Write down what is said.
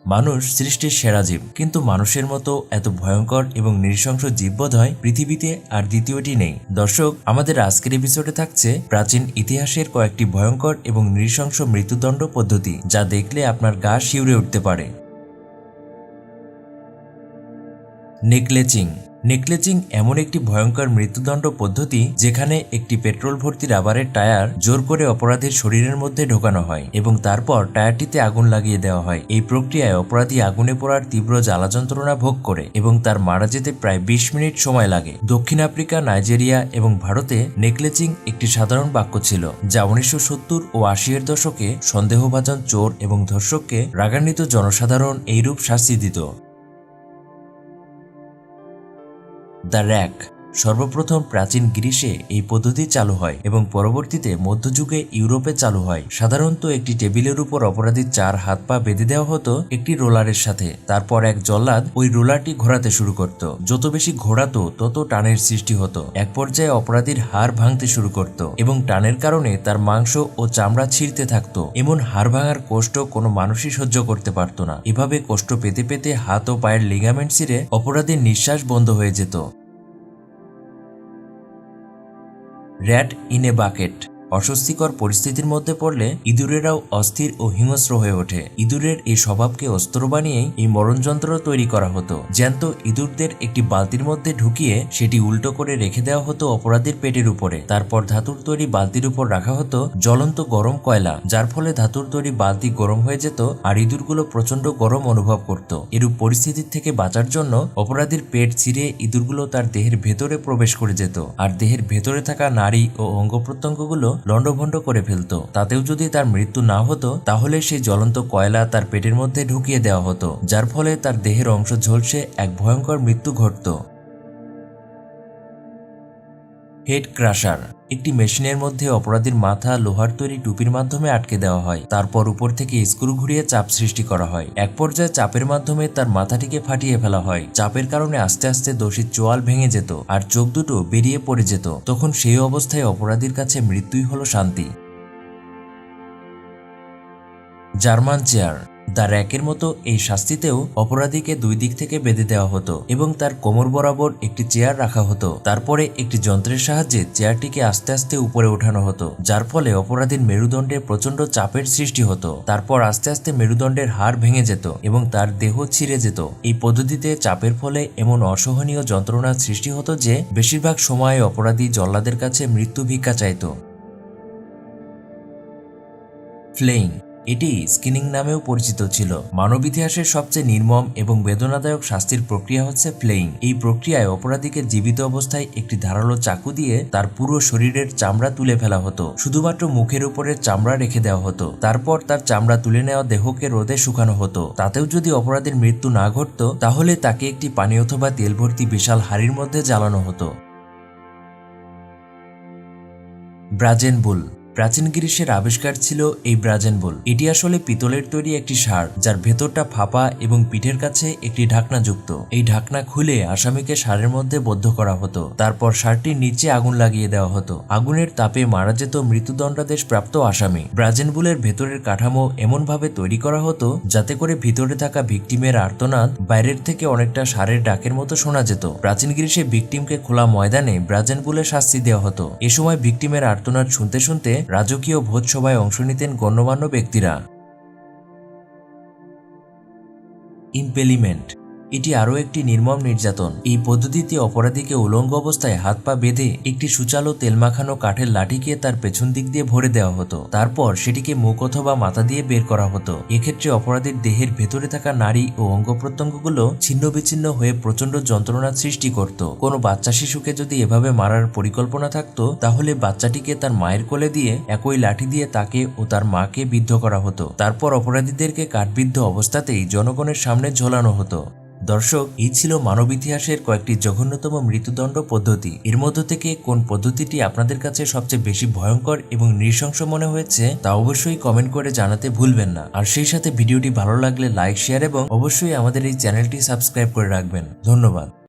মানুষ সৃষ্টির সেরা জীব, কিন্তু মানুষের মতো এত ভয়ঙ্কর এবং নৃশংস জীব বোধহয় পৃথিবীতে আর দ্বিতীয়টি নেই। দর্শক, আমাদের আজকের এপিসোডে থাকছে প্রাচীন ইতিহাসের কয়েকটি ভয়ঙ্কর এবং নৃশংস মৃত্যুদণ্ড পদ্ধতি, যা দেখলে আপনার গা শিউরে উঠতে পারে। নেকলেচিং। নেকলেচিং এমন একটি ভয়ঙ্কর মৃত্যুদণ্ড পদ্ধতি যেখানে একটি পেট্রোল ভর্তি রাবারের টায়ার জোর করে অপরাধীর শরীরের মধ্যে ঢোকানো হয় এবং তারপর টায়ারটিতে আগুন লাগিয়ে দেওয়া হয়। এই প্রক্রিয়ায় অপরাধী আগুনে পোড়ার তীব্র জ্বালা যন্ত্রণা ভোগ করে এবং তার মারা যেতে প্রায় 20 মিনিট সময় লাগে। দক্ষিণ আফ্রিকা, নাইজেরিয়া এবং ভারতে নেকলেচিং একটি সাধারণ বাক্য ছিল, যা 1970 ও 80 এর দশকে সন্দেহভাজন চোর এবং ধর্ষককে রাগান্বিত জনসাধারণ এইরূপ শাস্তি দিত। The rack. সর্বপ্রথম প্রাচীন গ্রিসে এই পদ্ধতি চালু হয় এবং পরবর্তীতে মধ্যযুগে ইউরোপে চালু হয়। সাধারণত একটি টেবিলের উপর অপরাধীর 4 হাত পা বেঁধে দেওয়া হতো একটি রোলারের সাথে। তারপর এক জল্লাদ ওই রোলারটি ঘোরাতে শুরু করত। যত বেশি ঘোরাতো তত টানের সৃষ্টি হতো। এক পর্যায়ে অপরাধীর হাড় ভাঙতে শুরু করত এবং টানের কারণে তার মাংস ও চামড়া ছিঁড়তে থাকতো। এমন হাড় ভাঙার কষ্ট কোনো মানুষই সহ্য করতে পারত না। এভাবে কষ্ট পেতে পেতে হাত ও পায়ের লিগামেন্ট ছিঁড়ে অপরাধীর নিঃশ্বাস বন্ধ হয়ে যেত। Rat in a bucket. অস্বস্তিকর পরিস্থিতির মধ্যে পড়লে ইঁদুরেরাও অস্থির ও হিংস্র হয়ে ওঠে। ইঁদুরের এই স্বভাবকে অস্ত্র বানিয়েই এই মরণযন্ত্র তৈরি করা হতো। জ্যান্ত ইঁদুরদের একটি বালতির মধ্যে ঢুকিয়ে সেটি উল্টো করে রেখে দেওয়া হতো অপরাধীর পেটের উপরে। তারপর ধাতুর তৈরি বালতির উপর রাখা হতো জ্বলন্ত গরম কয়লা, যার ফলে ধাতুর তৈরি বালতি গরম হয়ে যেত আর ইঁদুরগুলো প্রচন্ড গরম অনুভব করত। এরূপ পরিস্থিতির থেকে বাঁচার জন্য অপরাধীর পেট ছিঁড়ে ইঁদুরগুলো তার দেহের ভেতরে প্রবেশ করে যেত আর দেহের ভেতরে থাকা নাড়ি ও অঙ্গ প্রত্যঙ্গগুলো লন্ডভন্ড করে ফেলত। তাতেও যদি তার মৃত্যু না হতো, তাহলে সেই জ্বলন্ত কয়লা তার পেটের মধ্যে ঢুকিয়ে দেওয়া হতো, যার ফলে তার দেহের অংশ ঝলসে এক ভয়ঙ্কর মৃত্যু ঘটত। Head crusher. একটি মেশিনের মধ্যে অপরাধীর মাথা লোহার তৈরি টুপির মাধ্যমে আটকে দেওয়া হয়। তারপর উপর থেকে স্ক্রু ঘুরিয়ে চাপ সৃষ্টি করা হয়। এক পর্যায়ে চাপের মাধ্যমে তার মাথাটিকে ফাটিয়ে ফেলা হয়। চাপের কারণে আস্তে আস্তে দোষীর চোয়াল ভেঙে যেত আর চোখ দুটো বেরিয়ে পড়ে যেত। তখন সেই অবস্থায় অপরাধীর কাছে মৃত্যুই হলো শান্তি। German chair. দ্য র্যাকের মতো এই শাস্তিতেও অপরাধীকে 2 দিক থেকে বেঁধে দেওয়া হতো এবং তার কোমর বরাবর একটি চেয়ার রাখা হতো। তারপরে একটি যন্ত্রের সাহায্যে চেয়ারটিকে আস্তে আস্তে উপরে ওঠানো হতো, যার ফলে অপরাধীর মেরুদণ্ডে প্রচন্ড চাপের সৃষ্টি হতো। তারপর আস্তে আস্তে মেরুদণ্ডের হাড় ভেঙে যেত এবং তার দেহ ছিঁড়ে যেত। এই পদ্ধতিতে চাপের ফলে এমন অসহনীয় যন্ত্রণার সৃষ্টি হতো যে বেশিরভাগ সময় অপরাধী জল্লাদের কাছে মৃত্যু ভিক্ষা চাইত। ফ্লেইং। এটি স্কিনিং নামেও পরিচিত ছিল। মানব ইতিহাসের সবচেয়ে নির্মম এবং বেদনাদায়ক শাস্তির প্রক্রিয়া হচ্ছে ফ্লেইং। এই প্রক্রিয়ায় অপরাধীকে জীবিত অবস্থায় একটি ধারালো চাকু দিয়ে তার পুরো শরীরের চামড়া তুলে ফেলা হতো। শুধুমাত্র মুখের উপরে চামড়া রেখে দেওয়া হতো। তারপর তার চামড়া তুলে নেওয়া দেহকে রোদে শুকানো হতো। তাতেও যদি অপরাধীর মৃত্যু না ঘটত, তাহলে তাকে একটি পানি অথবা তেল ভর্তি বিশাল হাঁড়ির মধ্যে জ্বালানো হতো। ব্রাজেন বুল। প্রাচীন গ্রিসের আবিষ্কার ছিল এই ব্রাজেন বুল। এটি আসলে পিতলের তৈরি একটি ষাঁড়, যার ভেতরটা ফাঁপা এবং পিঠের কাছে একটি ঢাকনা যুক্ত। এই ঢাকনা খুলে আসামিকে ষাঁড়ের মধ্যে বদ্ধ করা হতো। তারপর ষাঁড়টির নিচে আগুন লাগিয়ে দেওয়া হতো। আগুনের তাপে মারা যেত মৃত্যুদণ্ডাদেশ প্রাপ্ত আসামি। ব্রাজেন বুলের ভেতরের কাঠামো এমনভাবে তৈরি করা হতো যাতে করে ভিতরে থাকা ভিকটিমের আর্তনাদ বাইরের থেকে অনেকটা ষাঁড়ের ডাকের মতো শোনা যেত। প্রাচীন গ্রিসে ভিকটিমকে খোলা ময়দানে ব্রাজেন বুলে শাস্তি দেওয়া হতো। এ সময় ভিকটিমের আর্তনাদ শুনতে শুনতে রাজকীয় ভোজসভায় অংশ নিতেন গণ্যমান্য ব্যক্তিরা। ইম্পেলিমেন্ট। এটি আরও একটি নির্মম নির্যাতন। এই পদ্ধতিতে অপরাধীকে উলঙ্গ অবস্থায় হাত পা বেঁধে একটি সুচালো তেল মাখানো কাঠের লাঠিকে তার পেছন দিক দিয়ে ভরে দেওয়া হতো। তারপর সেটিকে মুখ অথবা মাথা দিয়ে বের করা হতো। এক্ষেত্রে অপরাধীর দেহের ভেতরে থাকা নাড়ি ও অঙ্গ প্রত্যঙ্গগুলো ছিন্ন বিচ্ছিন্ন হয়ে প্রচন্ড যন্ত্রণার সৃষ্টি করত। কোনো বাচ্চা শিশুকে যদি এভাবে মারার পরিকল্পনা থাকতো, তাহলে বাচ্চাটিকে তার মায়ের কোলে দিয়ে একই লাঠি দিয়ে তাকে ও তার মাকে বিদ্ধ করা হতো। তারপর অপরাধীদেরকে কাঠবিদ্ধ অবস্থাতেই জনগণের সামনে ঝোলানো হতো। দর্শক, এই ছিল মানব ইতিহাসের কয়েকটি জঘন্যতম মৃত্যুদণ্ড পদ্ধতি। এর মধ্য থেকে কোন পদ্ধতিটি আপনাদের কাছে সবচেয়ে বেশি ভয়ঙ্কর এবং নৃশংস মনে হয়েছে তা অবশ্যই কমেন্ট করে জানাতে ভুলবেন না। আর সেই সাথে ভিডিওটি ভালো লাগলে লাইক, শেয়ার এবং অবশ্যই আমাদের এই চ্যানেলটি সাবস্ক্রাইব করে রাখবেন। ধন্যবাদ।